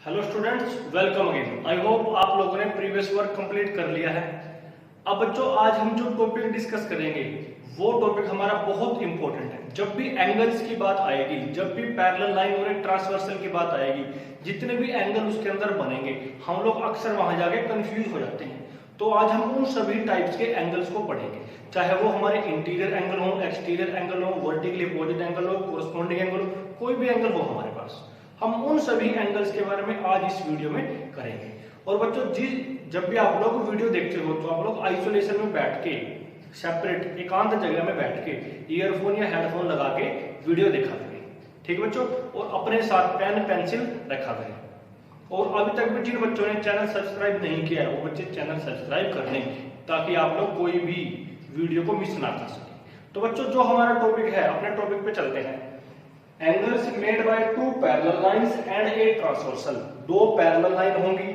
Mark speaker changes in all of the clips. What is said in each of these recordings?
Speaker 1: Hello students, welcome again. I hope आप लोगों ने प्रीवियस वर्क कंप्लीट कर लिया है। अब बच्चों, आज हम जो टॉपिक डिस्कस करेंगे वो टॉपिक हमारा बहुत इंपॉर्टेंट है। जब भी एंगल्स की बात आएगी, जब भी पैरेलल लाइन और एक ट्रांसवर्सल की बात आएगी, जितने भी एंगल उसके अंदर बनेंगे, हम लोग अक्सर वहां जाके कंफ्यूज हो जाते हैं। तो आज हम उन सभी टाइप्स के एंगल्स को पढ़ेंगे, चाहे वो हमारे इंटीरियर एंगल हो, एक्सटीरियर एंगल हो, वर्टिकली अपोजिट एंगल हो, कोरस्पॉन्डिंग एंगल हो, कोई भी एंगल हो हमारे पास, हम उन सभी एंगल्स के बारे में आज इस वीडियो में करेंगे। और बच्चों जब भी आप लोग वीडियो देखते हो तो आप लोग आइसोलेशन में बैठ के, सेपरेट एकांत जगह में बैठ के ईयरफोन या हेडफोन लगा के वीडियो देखा करें, ठीक है बच्चों। और अपने साथ पेन पेंसिल रखा करें। और अभी तक भी जिन बच्चों ने चैनल सब्सक्राइब नहीं किया है वो बच्चे चैनल सब्सक्राइब कर लें, ताकि आप लोग कोई भी वीडियो को मिस ना कर सकें। तो बच्चों, जो हमारा टॉपिक है, अपने टॉपिक पे चलते हैं। Angles made by two parallel lines and a transversal. दो पैरेलल लाइन होंगी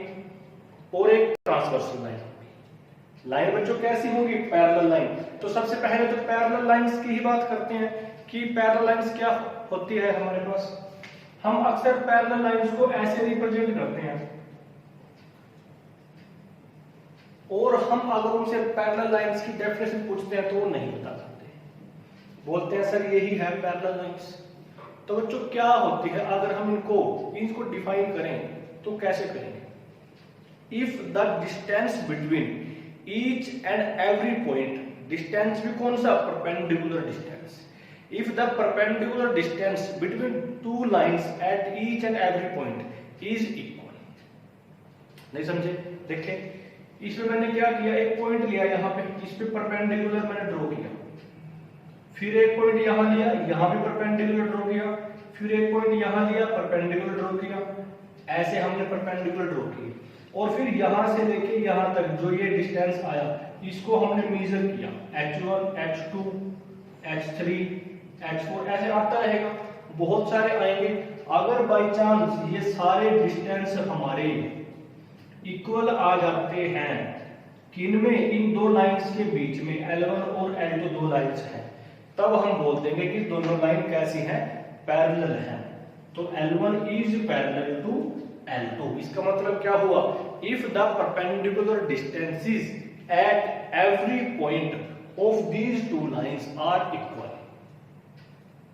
Speaker 1: और एक ट्रांसवर्सल लाइन होगी। लाइन बच्चों कैसी होगी? Parallel line. तो सबसे पहले तो पैरेलल लाइंस की ही बात करते हैं कि पैरेलल लाइंस क्या होती है हमारे पास। हम अक्सर पैरेलल लाइंस को ऐसे रिप्रेजेंट करते हैं, और हम अगर उनसे पैरेलल लाइंस की डेफिनेशन पूछते हैं तो वो नहीं बता सकते, बोलते हैं सर यही है पैरेलल लाइंस। तो बच्चों, क्या होती है अगर हम इनको डिफाइन करें तो कैसे करेंगे? If the distance between each and every point, distance भी कौन सा? Perpendicular distance. If the perpendicular distance between two lines at each and every point is equal. नहीं समझे? देखें, इसमें मैंने क्या किया, एक पॉइंट लिया यहाँ पे, इस पे परपेंडिकुलर मैंने ड्रॉ किया, फिर एक पॉइंट यहां लिया, यहां भी परपेंडिकुलर ड्रॉ किया, फिर एक पॉइंट यहां लिया, परपेंडिकुलर ड्रॉ किया। ऐसे हमने परपेंडिकुलर ड्रॉ किए, और फिर यहां से लेके यहां तक जो ये डिस्टेंस आया, इसको हमने मेजर किया। h1, h2, h3, h4 ऐसे आता रहेगा, बहुत सारे आएंगे। अगर बाई चांस ये सारे डिस्टेंस हमारे इक्वल आ जाते हैं, किनमें? इन दो लाइंस के बीच में, L1 और L2 दो लाइंस हैं, तब हम बोल देंगे कि दोनों लाइन कैसी हैं? पैरेलल हैं। तो L1 is parallel to L2। इसका मतलब क्या हुआ? If the perpendicular distances at every point of these two lines are equal,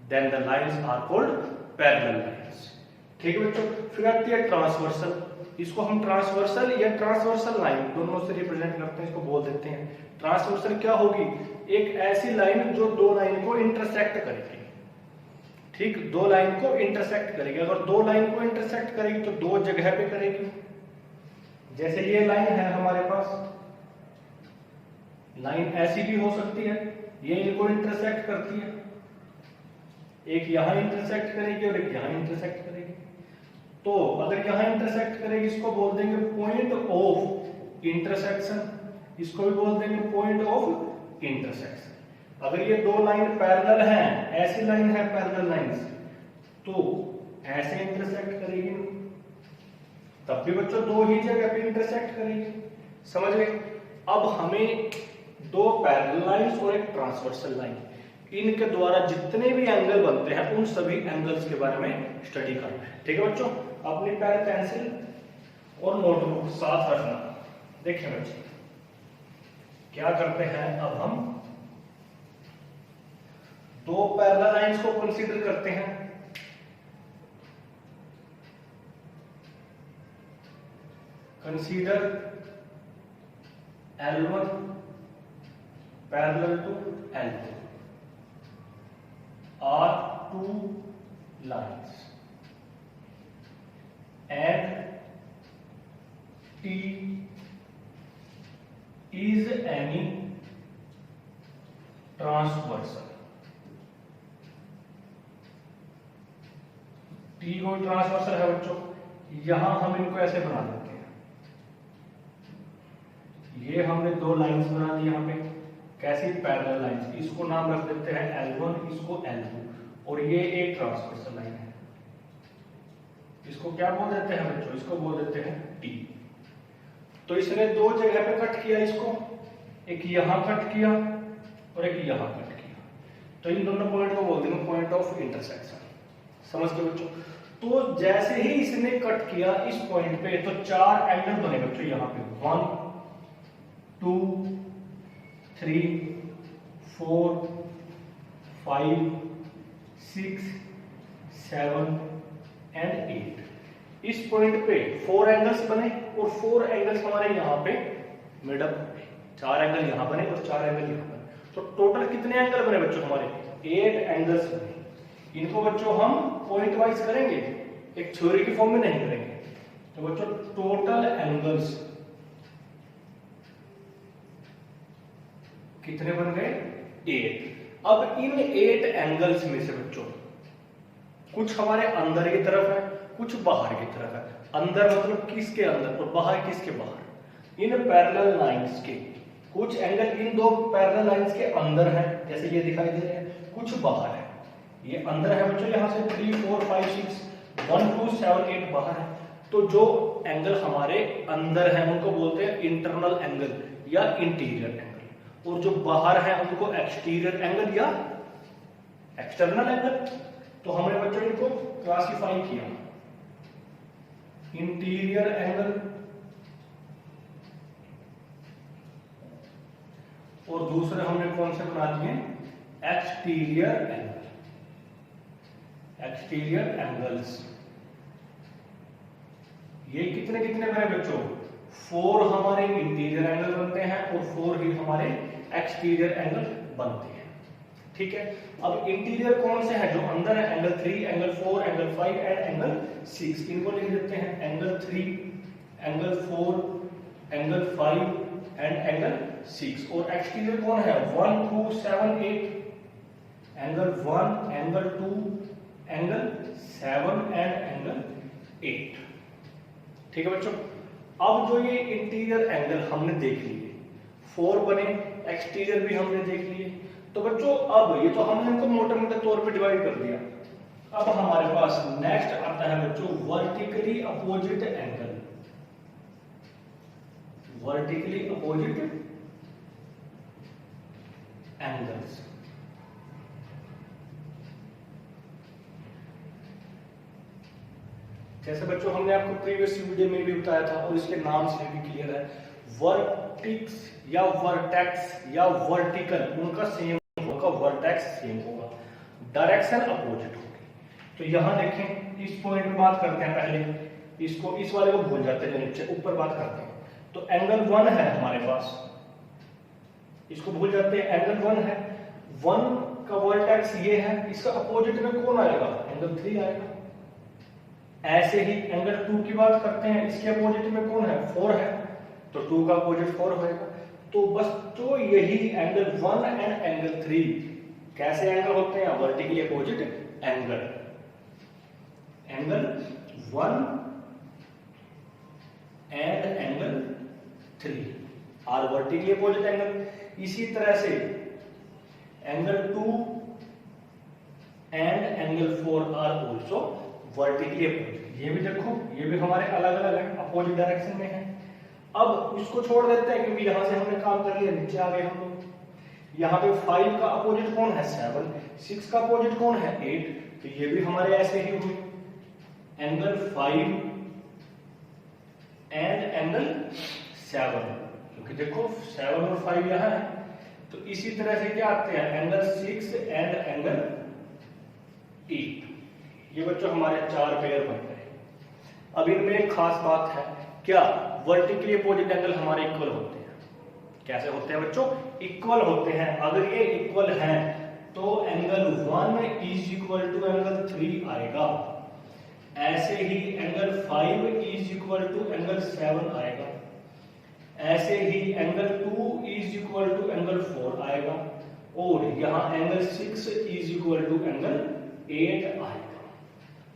Speaker 1: then the lines are called parallel lines. ठीक है बच्चों। फिर आती है ट्रांसवर्सल। इसको हम ट्रांसवर्सल या ट्रांसवर्सल लाइन दोनों से रिप्रेजेंट करते हैं, इसको बोल देते हैं। ट्रांसवर्सल क्या होगी? एक ऐसी लाइन जो दो लाइन को इंटरसेक्ट करेगी। ठीक, दो लाइन को इंटरसेक्ट करेगी। अगर दो लाइन को इंटरसेक्ट करेगी तो दो जगह पे करेगी। जैसे ये लाइन है हमारे पास, लाइन ऐसी भी हो सकती है, ये इनको इंटरसेक्ट करती है, एक यहां इंटरसेक्ट करेगी और एक यहां इंटरसेक्ट करेगी। तो अगर यहां इंटरसेक्ट करेगी, इसको बोल देंगे पॉइंट ऑफ इंटरसेक्शन, इसको भी बोल देंगे पॉइंट ऑफ इंटरसेक्शन। अगर ये दो लाइन पैरेलल हैं, ऐसी लाइन है पैरेलल लाइंस, तो ऐसे इंटरसेक्ट करेगी, तब भी बच्चों दो ही जगह पे इंटरसेक्ट करेगी। समझ गए? अब हमें दो पैरेलल लाइंस और एक ट्रांसवर्सल लाइन, इनके द्वारा जितने भी एंगल बनते हैं उन सभी एंगल्स के बारे में स्टडी करना है। ठीक है बच्चों, अपनी पेन पेंसिल और नोटबुक साथ रखना। देखिए बच्चे, क्या करते हैं, अब हम दो पैरेलल लाइंस को कंसीडर करते हैं। Consider L1 parallel to L2 are two lines and T is any transversal। T कोई ट्रांसवर्सल है बच्चों। यहां हम इनको ऐसे बना देते हैं, ये हमने दो लाइंस बना दी यहां पे, कैसी? Parallel lines. इसको नाम रख देते हैं L1, इसको L2, और ये एक ट्रांसवर्सल लाइन है। इसको क्या बोल देते हैं बच्चों? इसको बोल देते हैं T। तो इसने दो जगह पे कट किया, इसको एक यहां कट किया और एक यहां कट किया, तो इन दोनों पॉइंट को बोल देंगे पॉइंट ऑफ इंटरसेक्शन। समझ गए बच्चों? तो जैसे ही इसने कट किया इस पॉइंट पे तो 4 एंगल बने बच्चों यहाँ पे 1 2 3 4 5 6 7 एंड 8। इस पॉइंट पे 4 एंगल्स बने और 4 एंगल्स हमारे यहाँ पे मिडअप हो गए। 4 एंगल यहाँ बने और 4 एंगल यहाँ बने, तो टोटल कितने एंगल बने बच्चों हमारे? 8 एंगल्स बने। इनको बच्चों हम पॉइंट वाइज करेंगे, एक थ्योरी की फॉर्म में नहीं करेंगे। तो बच्चों टोटल एंगल्स कितने बन गए? 8। अब इन 8 एंगल्स में से बच्चों कुछ हमारे अंदर की तरफ है, कुछ बाहर की तरफ है। अंदर मतलब किसके अंदर और बाहर किसके बाहर? इन पैरेलल लाइंस के कुछ एंगल इन दो पैरेलल लाइंस के अंदर है, जैसे ये दिखाई दे रहे हैं, कुछ बाहर है। ये अंदर है बच्चों, यहाँ से 3 4 5 6 1 2 7 8 बाहर है। तो जो एंगल हमारे अंदर है उनको बोलते हैं इंटरनल एंगल या इंटीरियर एंगल, और जो बाहर है उनको एक्सटीरियर एंगल या एक्सटर्नल एंगल। तो हमने बच्चों इनको क्लासिफाई किया, इंटीरियर एंगल और दूसरे हमने कौन से बना दिए? Exterior angle, exterior angles. ये कितने कितने बने बच्चों? 4 हमारे इंटीरियर एंगल बनते हैं और 4 ही हमारे एक्सटीरियर एंगल बनते हैं। ठीक है, अब इंटीरियर कौन से हैं? जो अंदर है, angle 3 angle 4 angle 5 and angle 6। इनको लिख देते हैं angle 3 angle 4 angle 5 and angle 6। और एक्सटीरियर कौन है? 1 2 7 8 angle 1 angle 2 angle 7 and angle 8। ठीक है बच्चों, अब जो ये इंटीरियर एंगल हमने देख लिए, 4 बने, एक्सटीरियर भी हमने देख लिए। तो बच्चों अब ये तो हमने इनको मोटे मोटे तौर पे डिवाइड कर दिया। अब हमारे पास नेक्स्ट आता है बच्चों vertically opposite angle. Vertically opposite angles. जैसे बच्चों हमने आपको प्रीवियस वीडियो में भी बताया था और इसके नाम से भी क्लियर है, वर्टिक्स या वर्टेक्स या वर्टिकल उनका सेम होगा, वर्टेक्स सेम होगा, डायरेक्शन अपोजिट होगी। तो यहां देखें, इस पॉइंट पे बात करते हैं पहले, इसको इस वाले को भूल जाते हैं, नीचे ऊपर बात करते हैं। तो एंगल 1 है हमारे पास, इसको भूल जाते हैं, एंगल 1 है, 1 का वर्टेक्स ये है, इसका अपोजिट में कौन आएगा? एंगल 3 आएगा। ऐसे ही एंगल 2 की बात करते हैं, इसके अपोजिट में कौन है? 4 है, तो 2 का अपोजिट 4 होएगा। तो बस तो यही एंगल 1 एंड एंगल 3 कैसे एंगल होते हैं? Vertically opposite angle. Angle 1 and angle 3 are vertically opposite angle. इसी तरह से angle 2 and angle 4 are also vertically opposite. ये भी देखो, ये भी हमारे अलग अलग है, अपोजिट डायरेक्शन में है। अब इसको छोड़ देते हैं क्योंकि यहां से हमने काम कर लिया, नीचे आ गए हम लोग। यहाँ पे 5 का अपोजिट कौन है? 7। 6 का अपोजिट कौन है? 8। तो ये भी हमारे ऐसे ही हुए, एंगल 5 एंड एंगल 7, क्योंकि देखो 7 और 5 यहां है। तो इसी तरह से क्या आते हैं? Angle 6 and angle 8। ये बच्चों हमारे 4 पेयर बन गए। अब इनमें एक खास बात है, क्या वर्टिकली अपोजिट एंगल हमारे इक्वल होते हैं? कैसे होते हैं बच्चों? इक्वल होते हैं। अगर ये इक्वल हैं तो angle 1 is equal to angle 3 आएगा। ऐसे ही angle 5 is equal to angle 7 आएगा। ऐसे ही angle 2 is equal to angle 4 आएगा। और यहाँ angle 6 is equal to angle 8 आएगा।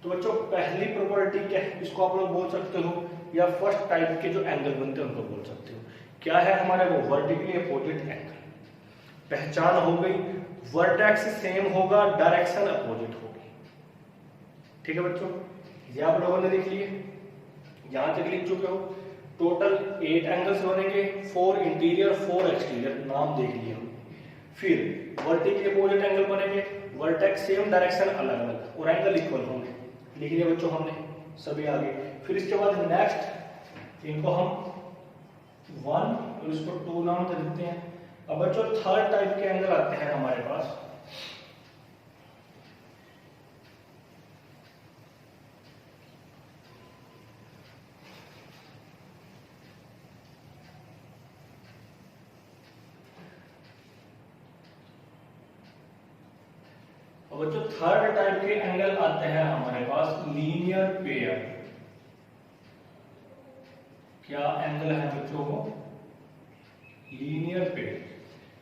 Speaker 1: तो बच्चों पहली प्रॉपर्टी क्या है? इसको आप लोग बोल सकते हो, या फर्स्ट टाइप के जो एंगल बनते हैं उनको बोल सकते हो। क्या है हमारे वो? Vertically opposite angle. पहचान हो गई, वर्टेक्स सेम होगा, डायरेक्शन अपोजिट होगी। ठीक है बच्चों, ये आप लोगों ने देख लिए, यहां तक लिख चुके हो। टोटल 8 एंगल्स बनेंगे, 4 इंटीरियर 4 एक्सटीरियर, नाम देख लिया। फिर वर्टिकली अपोजिट एंगल बनेंगे, वर्टेक्स सेम, डायरेक्शन अलग अलग और एंगल इक्वल होंगे। लिख लिया बच्चों हमने सभी आगे। फिर इसके बाद नेक्स्ट इनको हम 1 और इसको 2 नाम दे देते हैं। अब बच्चों थर्ड टाइप के एंगल आते हैं हमारे पास। अब बच्चों थर्ड टाइप के एंगल आते हैं हमारे पास लीनियर पेयर। क्या एंगल है बच्चों वो? Linear pair.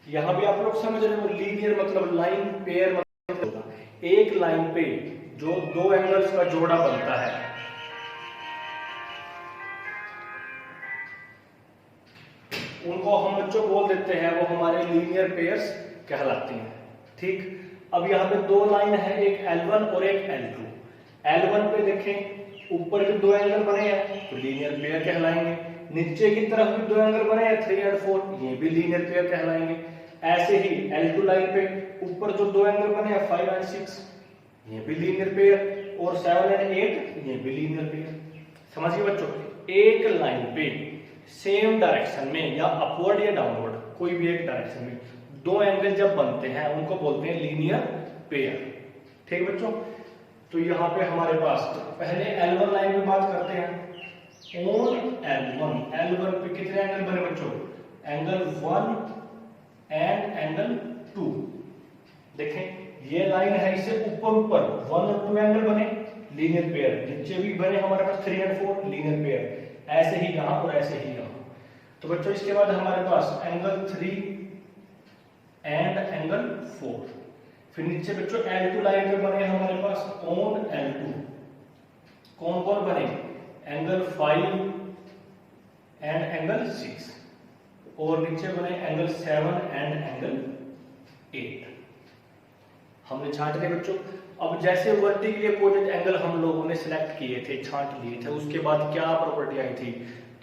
Speaker 1: यहां भी आप लोग समझ रहे हो, लीनियर मतलब लाइन, पेयर मतलब एक लाइन पे जो दो एंगल्स का जोड़ा बनता है, उनको हम बच्चों बोल देते हैं, वो हमारे लीनियर पेयर्स कहलाती हैं। ठीक, अब यहाँ पे दो लाइन है, एक L1 और एक L2। L1 पे देखें ऊपर भी दो एंगल बने हैं तो लीनियर पेयर कहलाएंगे, नीचे की तरफ भी दो एंगल बने हैं 3 और 4, ये भी लीनियर पेयर कहलाएंगे। ऐसे ही L2 लाइन पे ऊपर जो दो एंगल बने हैं 5 और 6, ये भी लीनियर पेयर, और 7 और 8 ये भी लीनियर पेयर। समझिए बच्चों, एक लाइन पे सेम डायरेक्शन में या अपवर्ड या डाउनवर्ड कोई भी एक डायरेक्शन में दो एंगल जब बनते हैं उनको बोलते हैं लीनियर पेयर। ठीक बच्चों, तो यहाँ पे हमारे पास पहले L1 लाइन में बात करते हैं। ऑन L1 पे कितने एंगल बने बच्चों? Angle 1 and angle 2। देखें ये लाइन है, इसे ऊपर 1 और 2 एंगल बने लीनियर पेयर, नीचे भी बने हमारे पास 3 और 4 लीनियर पेयर, ऐसे ही यहाँ और ऐसे ही यहाँ। तो बच्चों इसके बाद हमारे पास एंगल 3 एंड एंगल 4। फिर नीचे बच्चों L2 लाइन पे बने हमारे पास ऑन L2 कौन कौन बने? एंगल 5 एंड एंगल 6, और नीचे बने एंगल 7 एंड एंगल 8। हमने छांट लिया बच्चों। अब जैसे वर्टिकली अपोजिट एंगल हम लोगों ने सिलेक्ट किए थे, छांट लिए थे, उसके बाद क्या प्रॉपर्टी आई थी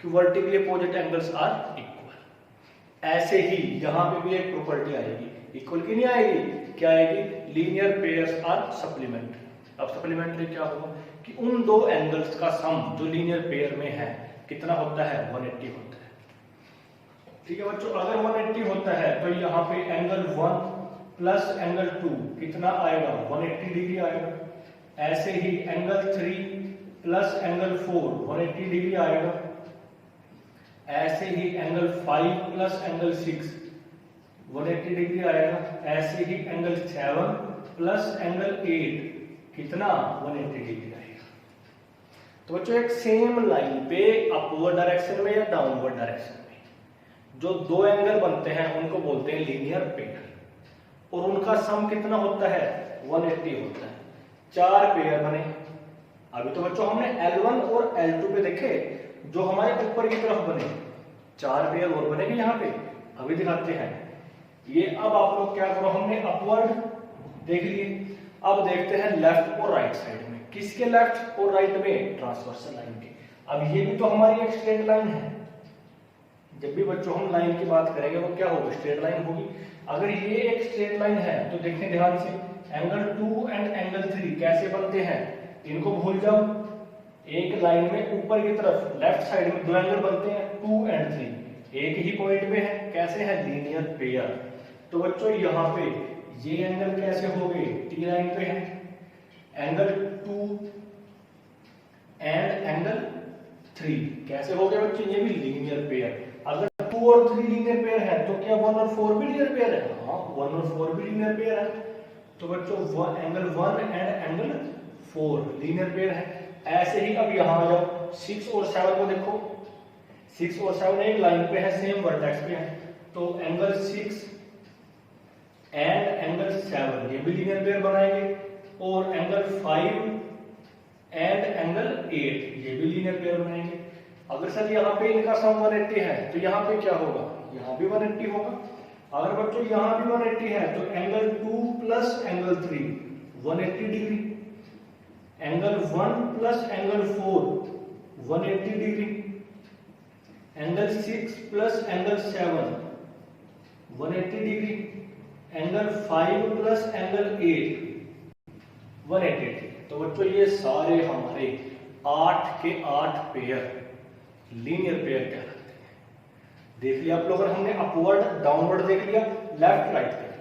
Speaker 1: कि vertically opposite angles are equal. ऐसे ही यहां पे भी एक प्रॉपर्टी आएगी, इक्वल की नहीं आएगी, क्या आएगी? Linear pairs are supplementary. अब सप्लीमेंट्री क्या होगा कि उन दो एंगल्स का सम जो लीनियर पेयर में है कितना होता है? 180 होता है। ठीक है बच्चों, अगर 180 होता है तो यहाँ पे एंगल 1 प्लस एंगल 2 कितना आएगा? 180 डिग्री आएगा। ऐसे ही एंगल 3 प्लस एंगल 4 180 डिग्री आएगा। ऐसे ही एंगल 5 प्लस एंगल 6 180 डिग्री आएगा। ऐसे ही एंगल 7 प्लस एंगल 8 कितना? 180 डिग्री आएगा। तो बच्चों एक सेम लाइन पे अपवर्ड डायरेक्शन में या डाउनवर्ड डायरेक्शन में जो दो एंगल बनते हैं उनको बोलते हैं लीनियर पेयर, और उनका सम कितना होता है? 180 होता है। 4 पेयर बने। अभी तो बच्चों हमने L1 और L2 पे देखे जो हमारे ऊपर की तरफ बने, 4 पेयर और बनेंगे यहाँ पे, अभी दिखाते हैं ये। अब आप लोग क्या करो, हमने अपवर्ड देख लिए, अब देखते हैं लेफ्ट और राइट साइड में। किसके लेफ्ट और राइट में? ट्रांसवर्सल लाइन के। अब ये भी तो हमारी एक स्ट्रेट लाइन है। जब भी बच्चों हम लाइन की बात करेंगे वो क्या होगी? स्ट्रेट लाइन होगी। अगर ये एक स्ट्रेट लाइन है तो देखें ध्यान से, एंगल 2 एंड एंगल 3 कैसे बनते हैं? इनको भूल जाओ। एक लाइन में ऊपर की तरफ लेफ्ट साइड में दो एंगल बनते हैं 2 एंड 3, एक ही पॉइंट पे है, कैसे है? Linear pair. तो बच्चों यहाँ पे ये एंगल कैसे हो गए? टी लाइन पे है। एंगल 2 एंड एंगल 3 कैसे हो गए बच्चों? ये भी लीनियर पेयर। अगर 2 और 3 लीनियर पेयर है तो क्या 1 और 4 भी लीनियर पेयर है? हाँ, 1 और 4 भी लीनियर पेयर है। तो बच्चों angle 1 and angle 4 linear pair है। ऐसे ही अब यहाँ आ जाओ, 6 और 7 को देखो, 6 और 7 एक लाइन पे है, सेम वर्टेक्स पे है, तो एंगल 6 एंड एंगल 7 ये भी लीनियर पेयर बनाएंगे, और एंगल 5 एंड एंगल 8 ये भी लीनियर पेयर बनाएंगे। अगर सर यहाँ पे इनका सम 180 है तो यहाँ पे क्या होगा? यहाँ भी 180 होगा। अगर बच्चों यहाँ भी 180 है तो angle 2 plus angle 3 180 degree, angle 1 plus angle 4 180 degree, angle 6 plus angle 7 180 degree, angle 5 plus angle 8 180 degree. तो बच्चों ये सारे हमारे 8 के 8 पेयर लीनियर पेयर कहलाते हैं। देख लिया आप लोगों ने, हमने अपवर्ड डाउनवर्ड देख लिया, लेफ्ट राइट देख लिया।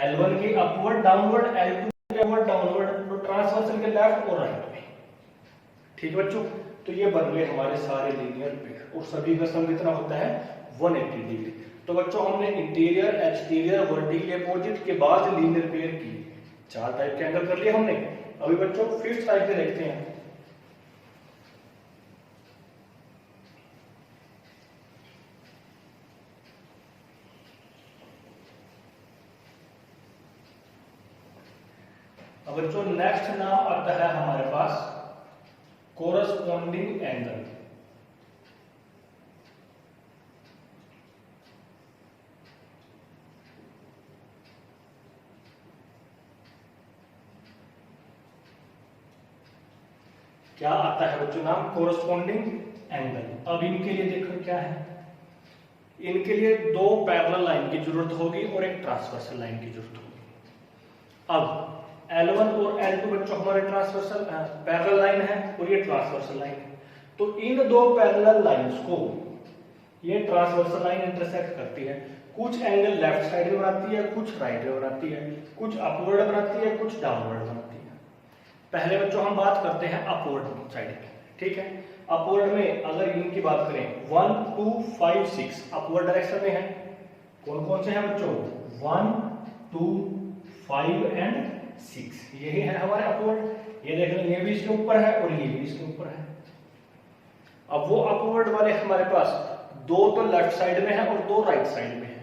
Speaker 1: L1 की अपवर्ड डाउनवर्ड, L2 की अपवर्ड डाउनवर्ड, तो ट्रांसवर्सल के लेफ्ट और राइट में। ठीक है बच्चों, तो ये बन गए हमारे सारे लीनियर पेयर और सभी का सम कितना होता है 180 डिग्री। तो बच्चों हमने इंटीरियर, एक्सटीरियर, वर्टिकली अपोजिट के बाद लीनियर पेयर की 4 टाइप के एंगल कर लिए हमने। अभी बच्चों 5th टाइप के देखते हैं। अब बच्चों नेक्स्ट नाम आता है हमारे पास कोरस्पॉन्डिंग एंगल। क्या आता है बच्चों नाम कोरस्पॉन्डिंग एंगल। अब इनके लिए देखो क्या है, इनके लिए 2 पैरेलल लाइन की जरूरत होगी और एक ट्रांसवर्सल लाइन की जरूरत होगी। अब L1 और L2 बच्चों हमारे ट्रांसवर्सल पैरेलल लाइन है और ये ट्रांसवर्सल लाइन है। तो इन 2 पैरेलल लाइंस को ये ट्रांसवर्सल लाइन इंटरसेक्ट करती है। कुछ एंगल लेफ्ट साइड में बनाती है, कुछ राइट में बनाती है, कुछ अपवर्ड बनाती है, कुछ डाउनवर्ड बनाती है। पहले बच्चों हम बात करते हैं अपवर्ड साइड की। ठीक है, अपवर्ड में अगर इनकी बात करें 1 2 5 6 अपवर्ड डायरेक्शन में है। कौन कौन से हैं बच्चों 1 2 5 एंड 6, यही है हमारे अपवर्ड। ये देख लो, ये भी इसके ऊपर है और ये भी इसके ऊपर है। अब वो अपवर्ड वाले हमारे पास 2 तो लेफ्ट साइड में है और 2 राइट साइड में है।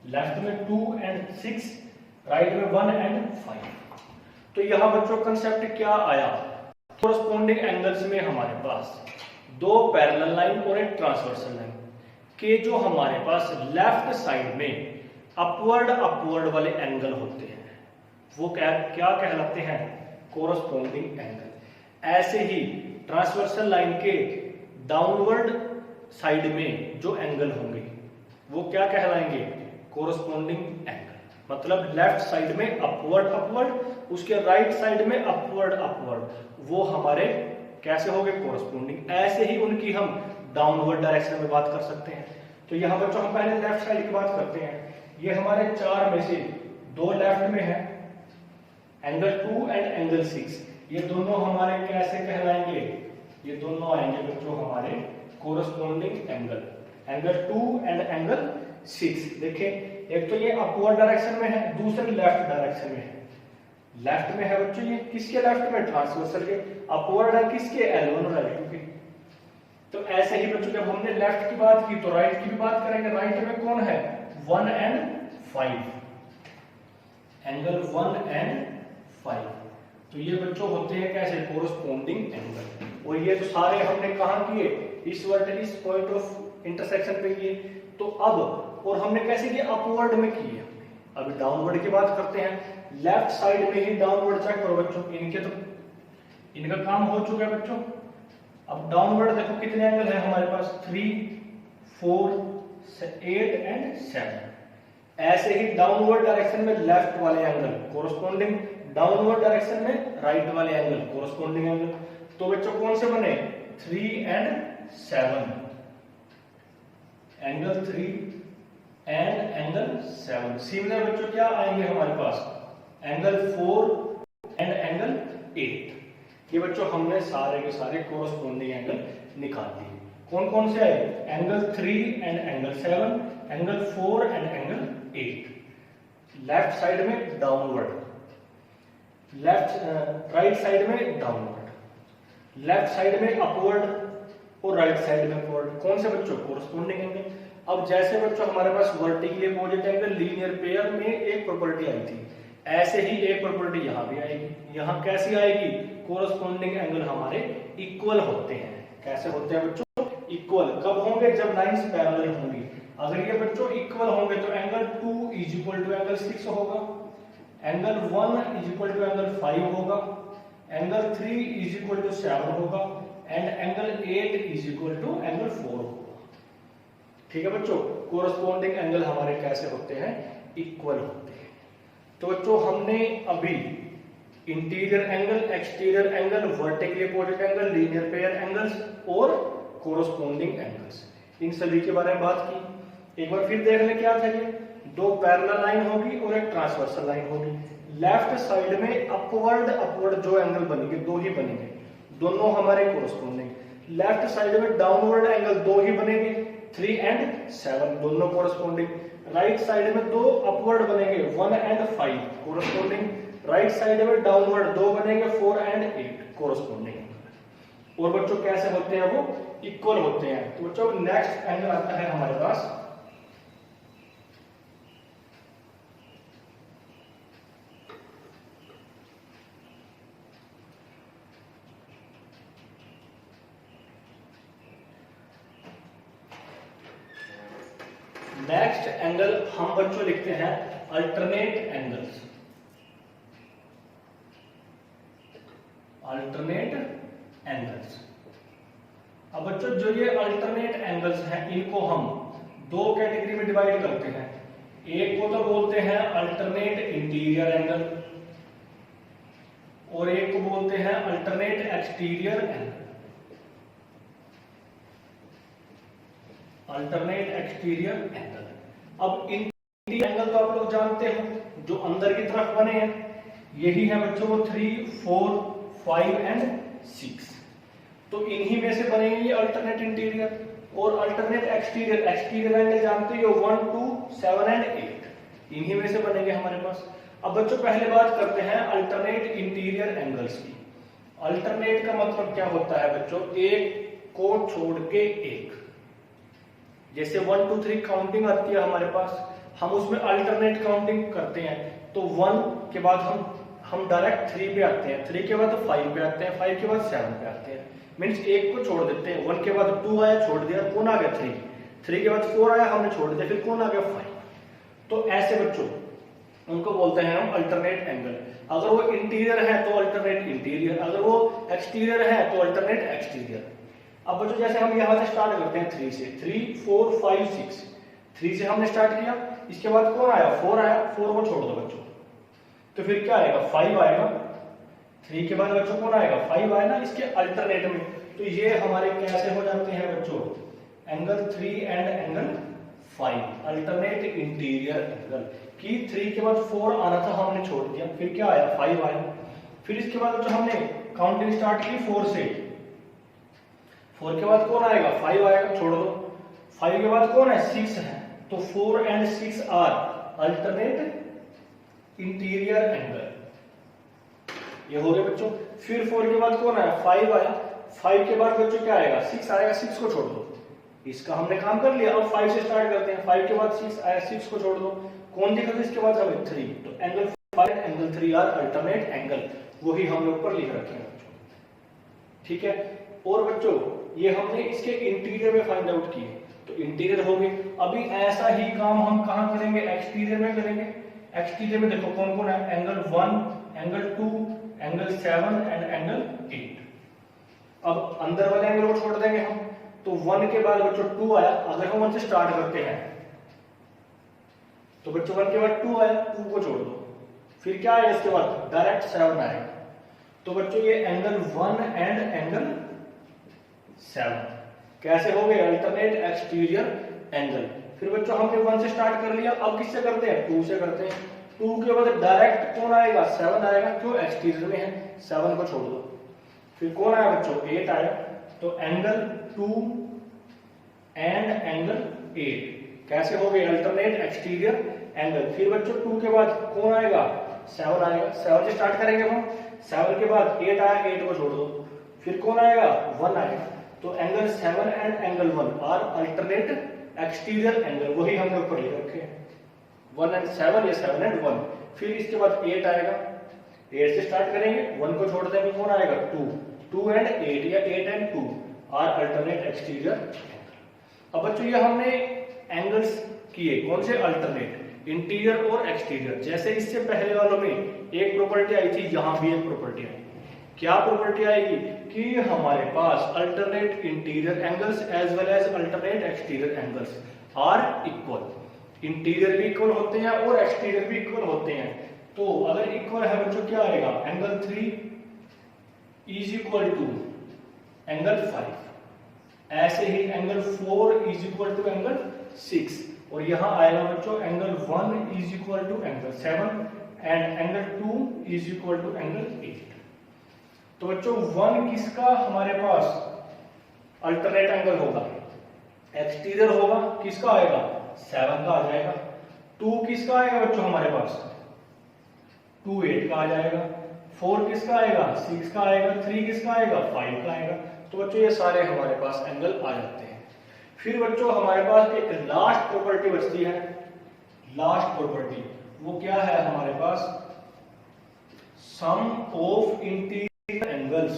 Speaker 1: लेफ्ट में 2 एंड 6, राइट में 1 एंड 5। तो यहां बच्चों कंसेप्ट क्या आया, कोरस्पॉन्डिंग एंगल्स में हमारे पास 2 पैरेलल लाइन और एक ट्रांसवर्सल लाइन के जो हमारे पास लेफ्ट साइड में अपवर्ड वाले एंगल होते हैं वो क्या कहलाते हैं कोरस्पॉन्डिंग एंगल। ऐसे ही ट्रांसवर्सल लाइन के डाउनवर्ड साइड में जो एंगल होंगे वो क्या कहलाएंगे कोरस्पॉन्डिंग एंगल। मतलब लेफ्ट साइड में अपवर्ड, उसके राइट साइड में अपवर्ड, वो हमारे कैसे हो गए कोरस्पॉन्डिंग। ऐसे ही उनकी हम डाउनवर्ड डायरेक्शन में बात कर सकते हैं। तो यहां बच्चों हम पहले लेफ्ट साइड की बात करते हैं। ये हमारे 4 में से 2 लेफ्ट में है, एंगल 2 एंड एंगल 6, ये दोनों हमारे कैसे कहलाएंगे, ये दोनों आएंगे बच्चों हमारे corresponding angle, angle 2 and angle 6। देखिए एक तो ये अपवर्ड डायरेक्शन में है, दूसरे लेफ्ट डायरेक्शन में है। लेफ्ट में है बच्चों ये किसके लेफ्ट में ट्रांसवर्सल के, अपवर्ड है किसके L1 और L2 के। तो ऐसे ही बच्चों जब हमने लेफ्ट की बात की तो राइट की भी बात करेंगे। राइट में कौन है 1 एंड 5, एंगल 1 एंड 5। तो ये बच्चों होते हैं कैसे कोरस्पॉन्डिंग एंगल। और ये तो सारे हमने कहां किए, इस वर्टिकल पॉइंट ऑफ इंटरसेक्शन पे किए। तो अब और हमने कैसे किया अपवर्ड में किए। अभी डाउनवर्ड की बात करते हैं। लेफ्ट साइड में ही डाउनवर्ड चेक करो बच्चों, इनके तो इनका काम हो चुका है बच्चों। अब डाउनवर्ड देखो कितने एंगल है हमारे पास 3 4 8 एंड 7। ऐसे ही डाउनवर्ड डायरेक्शन में लेफ्ट वाले एंगल कोरस्पॉन्डिंग, डाउनवर्ड डायरेक्शन में राइट वाले एंगल कोरस्पॉन्डिंग एंगल। तो बच्चों कौन से बने 3 and 7, angle 3 and angle 7। Similar बच्चों क्या आएंगे हमारे पास एंगल 4 एंड एंगल 8। ये बच्चों हमने सारे के सारे कोरस्पॉन्डिंग एंगल निकाल दिए। कौन कौन से आए angle 3 and angle 7, angle 4 and angle 8। Left side में डाउनवर्ड, राइट साइड में डाउनवर्ड, लेफ्ट साइड में अपवर्ड और राइट साइड में अपवर्ड। कौन से बच्चों कोरस्पॉन्डिंग एंगल। अब जैसे बच्चों हमारे पास vertically opposite angle linear pair में एक प्रॉपर्टी आई थी, ऐसे ही एक प्रॉपर्टी यहां भी आएगी। यहां कैसी आएगी कोरस्पॉन्डिंग एंगल हमारे इक्वल होते हैं। कैसे होते हैं बच्चों इक्वल। कब होंगे जब लाइंस पैरेलल होंगी। अगर ये बच्चों इक्वल होंगे तो angle 2 is equal to angle 6 होगा, angle 1 is equal to angle 5 होगा, एंगल 3 इज इक्वल टू 7 होगा and angle 8 is equal to angle 4 होगा। ठीक है बच्चों, कोरस्पॉन्डिंग एंगल हमारे कैसे होते हैं इक्वल होते हैं। तो बच्चों हमने अभी interior angle, exterior angle, vertically opposite angle, linear pair angles और कोरोस्पोंडिंग एंगल्स, इन सभी के बारे में बात की। एक बार फिर देख ले क्या था ये, दो पैरेलल लाइन होगी और एक ट्रांसवर्सल लाइन होगी। लेफ्ट साइड में अपवर्ड जो एंगल बनेंगे दो ही बनेंगे, दोनों हमारे कोरोस्पोंडिंग। लेफ्ट साइड में डाउनवर्ड एंगल दो ही बनेंगे, 3 एंड 7 दोनों कोरोस्पोंडिंग। राइट साइड में दो अपवर्ड बनेंगे, 1 एंड 5 कोरोस्पोंडिंग। राइट साइड में डाउनवर्ड दो बनेंगे, 4 एंड 8 कोरोस्पोंडिंग। और बच्चों कैसे होते हैं, वो इक्वल होते हैं। तो बच्चों नेक्स्ट एंगल आता है हमारे पास नेक्स्ट एंगल हम बच्चों लिखते हैं अल्टरनेट एंगल्स। Alternate angles. अब बच्चों जो ये अल्टरनेट एंगल्स हैं इनको हम दो कैटेगरी में डिवाइड करते हैं। एक को तो बोलते हैं अल्टरनेट इंटीरियर एंगल और एक को बोलते हैं alternate exterior angle. Alternate exterior angle. अब इंटीरियर एंगल तो आप लोग जानते हो जो अंदर की तरफ बने हैं, यही है बच्चों वो 3, 4, 5 एंड 6। तो इन्हीं में से बनेंगे ये अल्टरनेट इंटीरियर। और अल्टरनेट एक्सटीरियर, एक्सटीरियर एंगल जानते हो 1, 2, 7 एंड 8, इन्हीं में से बनेंगे हमारे पास। अब बच्चों पहले बात करते हैं अल्टरनेट इंटीरियर एंगल्स की। अल्टरनेट का मतलब क्या होता है बच्चों, एक को छोड़ के एक। जैसे 1, 2, 3 काउंटिंग आती है हमारे पास, हम उसमें अल्टरनेट काउंटिंग करते हैं। तो 1 के बाद हम डायरेक्ट 3 पे आते हैं, 3 के बाद 5 पे आते हैं, 5 के बाद 7 पे आते हैं। मीन्स एक को छोड़ देते हैं। 1 के बाद 2 आया, छोड़ दिया, कौन आ गया 3, 3 के बाद 4 आया, हमने छोड़ दिया, फिर कौन आ गया 5। तो ऐसे बच्चों उनको बोलते हैं हम अल्टरनेट एंगल। अगर वो इंटीरियर है तो अल्टरनेट इंटीरियर, अगर वो एक्सटीरियर है तो अल्टरनेट एक्सटीरियर। अब बच्चों जैसे हम यहां से स्टार्ट करते हैं 3 से, 3, 4, 5, 6, 3 से हमने स्टार्ट किया, इसके बाद कौन आया 4 आया, 4 को छोड़ दो बच्चों, तो फिर क्या आएगा 5 आएगा। 3 के बाद बच्चों कौन आएगा 5 आएगा ना इसके अल्टरनेट में। तो ये हमारे कैसे हो जाते हैं बच्चों, angle 3 and angle 5, alternate interior angle. कि 3 के बाद 4 आना था, हमने छोड़ दिया, फिर क्या आया 5 आया। फिर इसके बाद बच्चों हमने काउंटिंग स्टार्ट की 4 से, 4 के बाद कौन आएगा 5 आएगा, छोड़ दो। 5 के बाद कौन है 6 है, तो 4 and 6 are alternate interior angle, ये हो गए बच्चों। फिर 4 के बाद कौन आया 5 आया, 5 के बाद बच्चों क्या आएगा 6 आएगा, 6 को छोड़ दो, इसका हमने काम कर लिया। अब 5 से स्टार्ट करते हैं, 5 के बाद 6 आया, 6 को छोड़ दो, कौन दिखा था इसके बाद हमें 3। तो angle 5 angle 3 are alternate angle, वही हमने ऊपर लिख रखे हैं बच्चों, ठीक है। और बच्चों ये हमने इसके इंटीरियर में फाइंड आउट किए, तो इंटीरियर हो गए। अभी ऐसा ही काम हम कहां करेंगे, एक्सटीरियर में करेंगे। एक्सटीरियर में देखो कौन कौन है, angle 1, angle 2, angle 7 and angle 8। अब अंदर वाले एंगल को छोड़ देंगे हम, तो 1 के बाद बच्चों 2 आया। अगर हम 1 से स्टार्ट करते हैं तो बच्चों 1 के बाद 2 आया, 2 को छोड़ दो, फिर क्या आएगा इसके बाद डायरेक्ट 7 आएगा। तो बच्चों ये एंगल 1 एंड एंगल 7 कैसे हो गए, अल्टरनेट एक्सटीरियर एंगल। फिर बच्चों हमने 1 से स्टार्ट कर लिया, अब किससे करते हैं 2 से करते हैं। 2 के बाद डायरेक्ट कौन आएगा 7 आएगा, क्यों एक्सटीरियर में है, 7 को छोड़ दो। फिर कौन आया बच्चों 8 आया, तो एंगल 2 एंड एंगल 8 कैसे हो गए, अल्टरनेट एक्सटीरियर एंगल। फिर बच्चों 2 के बाद कौन आएगा 7 आएगा, 7 से स्टार्ट करेंगे हम, 7 के बाद 8 आया, 8 को छोड़ दो, फिर कौन आएगा 1 आएगा। तो angle 7 and angle 1 are alternate exterior angle, वही हमने ऊपर लिख रखे हैं 1 एंड 7 या 7 एंड 1। फिर इसके बाद 8 आएगा, 8 से स्टार्ट करेंगे, 1 को छोड़ देंगे, कौन आएगा 2, 2 एंड 8 या 8 and 2 are alternate exterior angle. अब बच्चों ये हमने एंगल्स किए कौन से, अल्टरनेट इंटीरियर और एक्सटीरियर। जैसे इससे पहले वालों में एक प्रॉपर्टी आई थी, यहां भी एक प्रॉपर्टी आई। क्या प्रॉपर्टी आएगी कि हमारे पास alternate interior angles as well as alternate exterior angles are equal. Interior भी इक्वल होते हैं और एक्सटीरियर भी इक्वल होते हैं। तो अगर इक्वल है बच्चों क्या आएगा, angle 3 is equal to angle 5, ऐसे ही angle 4 is equal to angle 6, और यहां आएगा बच्चों angle 1 is equal to angle 7 and angle 2 is equal to angle 8। तो बच्चों 1 किसका हमारे पास अल्टरनेट एंगल होगा, एक्सटीरियर होगा, किसका आएगा 7 का आ जाएगा। 2 किसका आएगा बच्चों हमारे पास 2 8 का आ जाएगा। 4 किसका आएगा 6 का आएगा। 3 किसका आएगा 5 का आएगा। तो बच्चों ये सारे हमारे पास एंगल आ जाते हैं। फिर बच्चों हमारे पास एक लास्ट प्रॉपर्टी बचती है, लास्ट प्रॉपर्टी वो क्या है हमारे पास, sum of interior angles,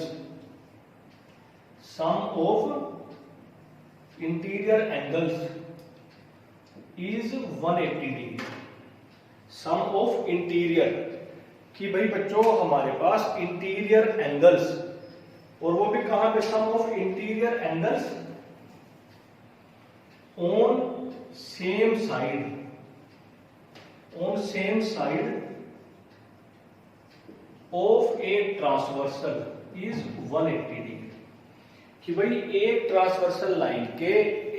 Speaker 1: sum of interior angles is 180 degree. Sum of interior कि भाई बच्चों हमारे पास इंटीरियर एंगल्स, और वो भी कहां पे, sum of interior angles on same side, on same side of a transversal is 180 degree. कि भाई एक ट्रांसवर्सल लाइन के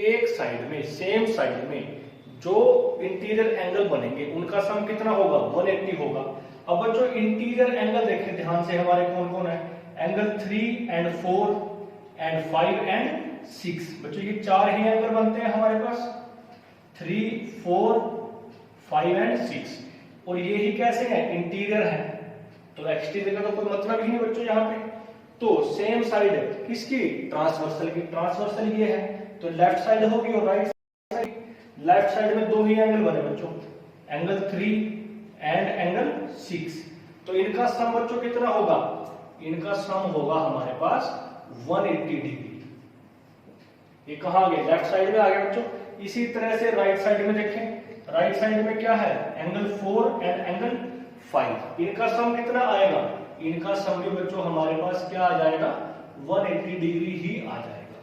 Speaker 1: एक साइड में, सेम साइड में जो इंटीरियर एंगल बनेंगे उनका सम कितना होगा 180 होगा। अब बच्चों इंटीरियर एंगल देखें ध्यान से हमारे कौन कौन है, एंगल 3 एंड 4 एंड 5 एंड 6। बच्चों ये 4 ही एंगल बनते हैं हमारे पास, 3 4 5 एंड 6, और ये ही कैसे है इंटीरियर है, तो एक्सटीरियर का तो कोई मतलब ही नहीं बच्चों यहाँ पे। तो सेम साइड किसकी, ट्रांसवर्सल की, ट्रांसवर्सल ये है तो लेफ्ट साइड होगी और राइट साइड। लेफ्ट साइड में 2 ही एंगल बने बच्चों, एंगल 3 एंड एंगल 6, तो इनका सम बच्चों कितना होगा, इनका सम होगा हमारे पास 180 डिग्री। ये कहां आ गए, लेफ्ट साइड में आ गया बच्चों। इसी तरह से राइट साइड में देखें, राइट साइड में क्या है, एंगल 4 एंड एंगल 5, इनका सम कितना आएगा, इनका सम भी बच्चों हमारे पास क्या आ जाएगा 180 डिग्री ही आ जाएगा।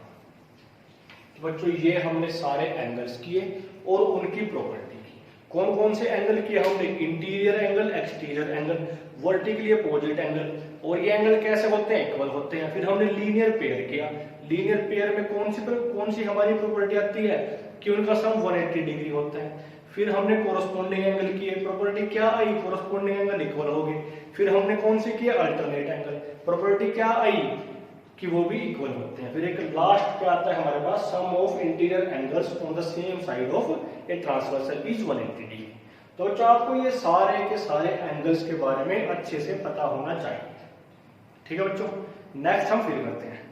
Speaker 1: तो बच्चों ये हमने सारे एंगल्स किए और उनकी प्रॉपर्टी की। कौन कौन से एंगल किए हमने, interior angle, exterior angle, vertically opposite angle, और ये एंगल कैसे होते हैं, इक्वल होते हैं। फिर हमने लीनियर पेयर किया, लीनियर पेयर में कौन सी हमारी प्रॉपर्टी आती है कि उनका सम 180 डिग्री होता है। फिर हमने कोरस्पोंडिंग एंगल किए, प्रॉपर्टी क्या आई, कोरस्पोंडिंग एंगल इक्वल हो गए। फिर हमने कौन से किए, अल्टरनेट एंगल, प्रॉपर्टी क्या आई कि वो भी इक्वल होते हैं। फिर एक लास्ट क्या आता है हमारे पास, sum of interior angles on the same side of a transversal is 180 degree. तो बच्चों आपको ये सारे के सारे एंगल्स के बारे में अच्छे से पता होना चाहिए। ठीक है बच्चों, नेक्स्ट हम फिर करते हैं।